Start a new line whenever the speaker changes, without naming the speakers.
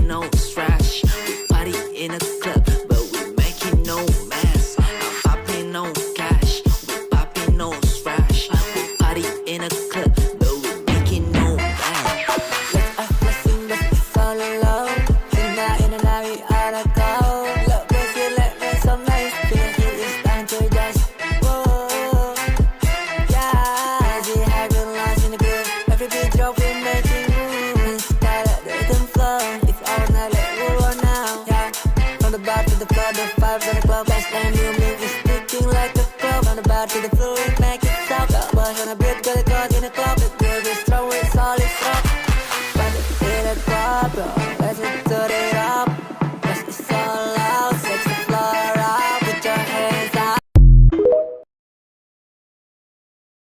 no trash. We party in a club, but we making no mess. I'm popping no cash, we popping no trash. We party in a club, but we making no mess.
Let's sing, let's fall in love. In and out, we oughta go. Look, we feel like we're so nice. Feeling it is time to just whoa. Yeah, we have been lost in the groove. Every beat drop, we making moves. Gotta let the rhythm flow. It's all night, like we're on now. Yeah, from the bar to the club, the vibes on the club. Last time you